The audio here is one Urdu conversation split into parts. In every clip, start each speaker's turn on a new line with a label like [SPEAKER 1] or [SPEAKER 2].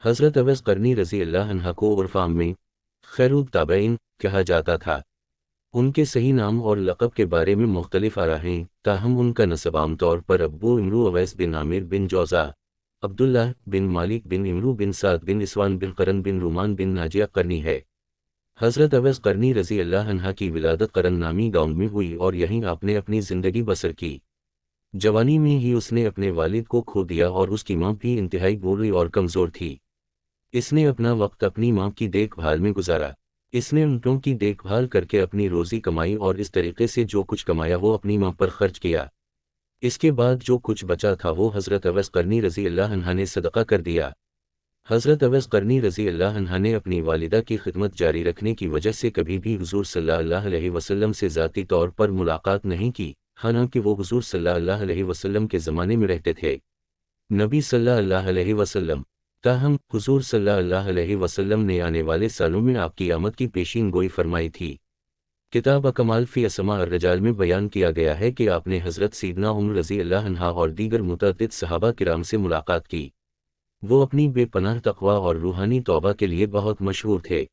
[SPEAKER 1] حضرت اویس قرنی رضی اللہ عنہ کو عرف عام میں خیر التابعین کہا جاتا تھا۔ ان کے صحیح نام اور لقب کے بارے میں مختلف آراء ہیں، تاہم ان کا نسب عام طور پر ابو امرو اویس بن عامر بن جوزا، عبداللہ بن مالک بن امرو بن سعد بن اسوان بن قرن بن رومان بن ناجیہ قرنی ہے۔ حضرت اویس قرنی رضی اللہ عنہ کی ولادت قرن نامی گاؤں میں ہوئی اور یہیں آپ نے اپنی زندگی بسر کی۔ جوانی میں ہی اس نے اپنے والد کو کھو دیا اور اس کی ماں بھی انتہائی بوڑھی اور کمزور تھی۔ اس نے اپنا وقت اپنی ماں کی دیکھ بھال میں گزارا۔ اس نے اونٹوں کی دیکھ بھال کر کے اپنی روزی کمائی اور اس طریقے سے جو کچھ کمایا وہ اپنی ماں پر خرچ کیا۔ اس کے بعد جو کچھ بچا تھا وہ حضرت اویس قرنی رضی اللہ عنہ نے صدقہ کر دیا۔ حضرت اویس قرنی رضی اللہ عنہ نے اپنی والدہ کی خدمت جاری رکھنے کی وجہ سے کبھی بھی حضور صلی اللہ علیہ وسلم سے ذاتی طور پر ملاقات نہیں کی، حالانکہ وہ حضور صلی اللہ علیہ وسلم کے زمانے میں رہتے تھے۔ نبی صلی اللہ علیہ وسلم تاہم حضور صلی اللہ علیہ وسلم نے آنے والے سالوں میں آپ کی آمد کی پیشین گوئی فرمائی تھی۔ کتاب کمال فی اسماء الرجال میں بیان کیا گیا ہے کہ آپ نے حضرت سیدنا عمر رضی اللہ عنہ اور دیگر متعدد صحابہ کرام سے ملاقات کی۔ وہ اپنی بے پناہ تقویٰ اور روحانی توبہ کے لیے بہت مشہور تھے۔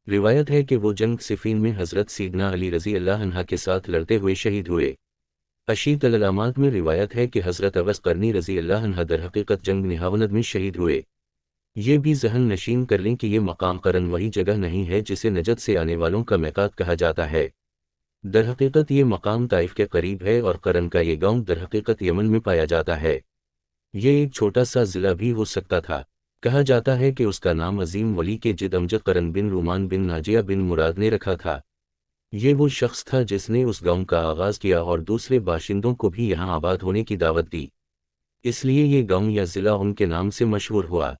[SPEAKER 1] روایت ہے کہ وہ جنگ صفین میں حضرت سیدنا علی رضی اللہ عنہ کے ساتھ لڑتے ہوئے شہید ہوئے۔ اشیط العلامات میں روایت ہے کہ حضرت اویس قرنی رضی اللہ عنہ در حقیقت جنگ نہاوند میں شہید ہوئے۔ یہ بھی ذہن نشین کر لیں کہ یہ مقام قرن وہی جگہ نہیں ہے جسے نجد سے آنے والوں کا میقات کہا جاتا ہے۔ در حقیقت یہ مقام طائف کے قریب ہے اور قرن کا یہ گاؤں در حقیقت یمن میں پایا جاتا ہے۔ یہ ایک چھوٹا سا ضلع بھی ہو سکتا تھا۔ کہا جاتا ہے کہ اس کا نام عظیم ولی کے جد امجد قرن بن رومان بن ناجیہ بن مراد نے رکھا تھا۔ یہ وہ شخص تھا جس نے اس گاؤں کا آغاز کیا اور دوسرے باشندوں کو بھی یہاں آباد ہونے کی دعوت دی، اس لیے یہ گاؤں یا ضلع ان کے نام سے مشہور ہوا۔